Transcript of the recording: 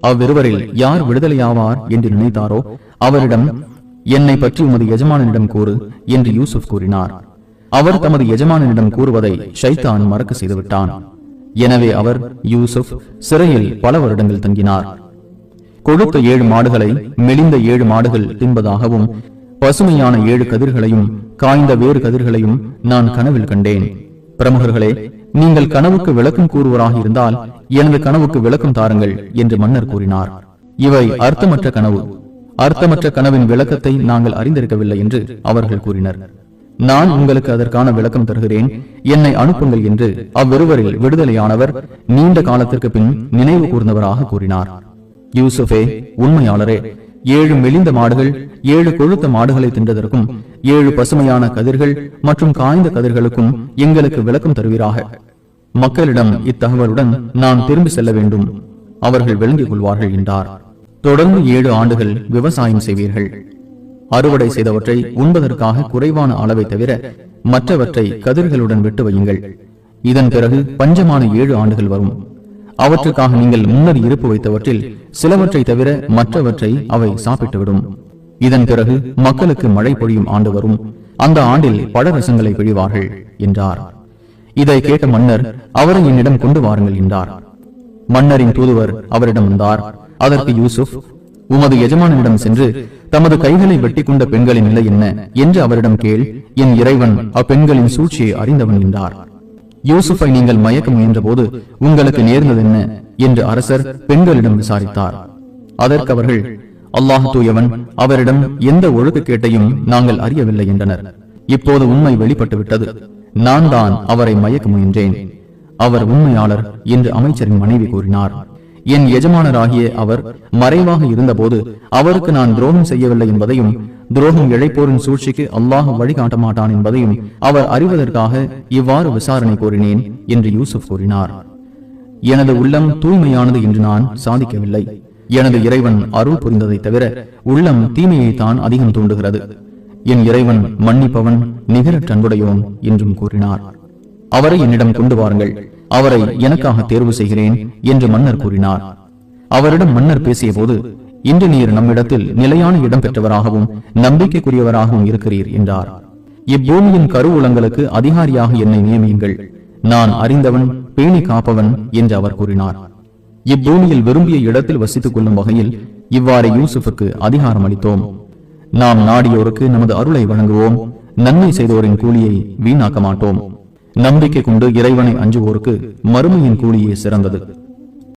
அவ்விருவரில் யார் விடுதலையாவார் என்று நினைத்தாரோ அவரிடம், என்னை பற்றி உமது எஜமானனிடம் கூறு என்று யூசுப் கூறினார். அவர் தமது எஜமானனிடம் கூறுவதை ஷைத்தான் மறக்க செய்துவிட்டான். எனவே அவர் யூசுப் சிறையில் பல வருடங்கள் தங்கினார். கொழுத்த 7 மாடுகளை மெலிந்த 7 மாடுகள் தின்பதாகவும் பசுமையான 7 கதிர்களையும் காய்ந்த வேறு கதிர்களையும் நான் கனவில் கண்டேன். பிரமுகர்களே, நீங்கள் கனவுக்கு விளக்கம் கூறுவராக இருந்தால் எனது கனவுக்கு விளக்கம் தாருங்கள் என்று மன்னர் கூறினார். இவை அர்த்தமற்ற கனவு. அர்த்தமற்ற கனவின் விளக்கத்தை நாங்கள் அறிந்திருக்கவில்லை என்று அவர்கள் கூறினர். நான் உங்களுக்கு அதற்கான விளக்கம் தருகிறேன், என்னை அனுப்புங்கள் என்று அவ்விருவரில் விடுதலையானவர் நீண்ட காலத்திற்கு பின் நினைவு கூர்ந்தவராக கூறினார். யூசுஃபே, உண்மையாளரே, 7 மெலிந்த மாடுகள் 7 கொழுத்த மாடுகளை தின்றதற்கும் 7 பசுமையான கதிர்கள் மற்றும் காய்ந்த கதிர்களுக்கும் எங்களுக்கு விளக்கம் தருவீராக. மக்களிடம் இத்தகவலுடன் நான் திரும்பி செல்ல வேண்டும், அவர்கள் விளங்கிக் கொள்வார்கள் என்றார். தொடர்ந்து 7 ஆண்டுகள் விவசாயம் செய்வீர்கள். அறுவடை செய்தவற்றை உண்பதற்காக குறைவான அளவை தவிர மற்றவற்றை கதிர்களுடன் விட்டு வையுங்கள். இதன் பிறகு பஞ்சமான 7 ஆண்டுகள் வரும். அவற்றுக்காக நீங்கள் முன்னர் இருப்பு வைத்தவற்றில் சிலவற்றை தவிர மற்றவற்றை அவை சாப்பிட்டுவிடும். இதன் பிறகு மக்களுக்கு மழை பொழியும் ஆண்டு வரும். அந்த ஆண்டில் பழரசங்களை பிழிவார்கள் என்றார். இதை கேட்ட மன்னர், அவரை என்னிடம் கொண்டு வாருங்கள் என்றார். மன்னரின் தூதுவர் அவரிடம் வந்தார். அதற்கு யூசுப், உமது எஜமானிடம் சென்று தமது கைகளை வெட்டி கொண்ட பெண்களின் நிலை என்ன என்று அவரிடம் கேள், என் இறைவன் அப்பெண்களின் சூழ்ச்சியை அறிந்தவன் என்றார். யூசுஃபை நீங்கள் மயக்க முயன்ற போது உங்களுக்கு நேர்ந்தது என்ன என்று அரசர் பெண்களிடம் விசாரித்தார். அதற்கு அவர்கள், அல்லாஹ் தூயவன், அவரிடம் எந்த ஒழுக்கக்கேட்டையும் நாங்கள் அறியவில்லை என்றனர். இப்போது உண்மை வெளிப்பட்டு விட்டது. நான் தான் அவரை மயக்க முயன்றேன். அவர் உண்மையாளர் என்று அமைச்சரின் மனைவி கூறினார். என் எஜமானராகிய அவர் மறைவாக இருந்தபோது அவருக்கு நான் துரோகம் செய்யவில்லை என்பதையும் துரோகம் இழைப்போரின் சூழ்ச்சிக்கு அல்லாஹ் வழிகாட்ட மாட்டான் என்பதையும் அவர் அறிவதற்காக இவ்வாறு விசாரணை கோரினேன் என்று யூசுப் கூறினார். எனது உள்ளம் தூய்மையானது என்று நான் சாதிக்கவில்லை. எனது இறைவன் அருள் புரிந்ததை தவிர உள்ளம் தீமையை தான் அதிகம் தூண்டுகிறது. என் இறைவன் மன்னிப்பவன், நிகரற்ற அன்புடையோன் என்றும் கூறினார். அவரை என்னிடம் கொண்டு வாருங்கள், அவரை எனக்காக தேர்வு செய்கிறேன் என்று மன்னர் கூறினார். அவரிடம் மன்னர் பேசிய போது, இன்று நீர் நம்மிடத்தில் நிலையான இடம் பெற்றவராகவும் நம்பிக்கைக்குரியவராகவும் இருக்கிறீர் என்றார். இப்பூமியின் கருவூலங்களுக்கு அதிகாரியாக என்னை நியமியுங்கள், நான் அறிந்தவன், பேணி காப்பவன் என்று அவர் கூறினார். இப்பூமியில் விரும்பிய இடத்தில் வசித்துக் கொள்ளும் வகையில் இவ்வாறு யூசுஃபுக்கு அதிகாரம் அளித்தோம். நாம் நாடியோருக்கு நமது அருளை வழங்குவோம், நன்மை செய்தோரின் கூலியை வீணாக்க மாட்டோம். நம்பிக்கை கொண்டு இறைவனை அஞ்சுவோருக்கு மறுமையின் கூலியே சிறந்தது.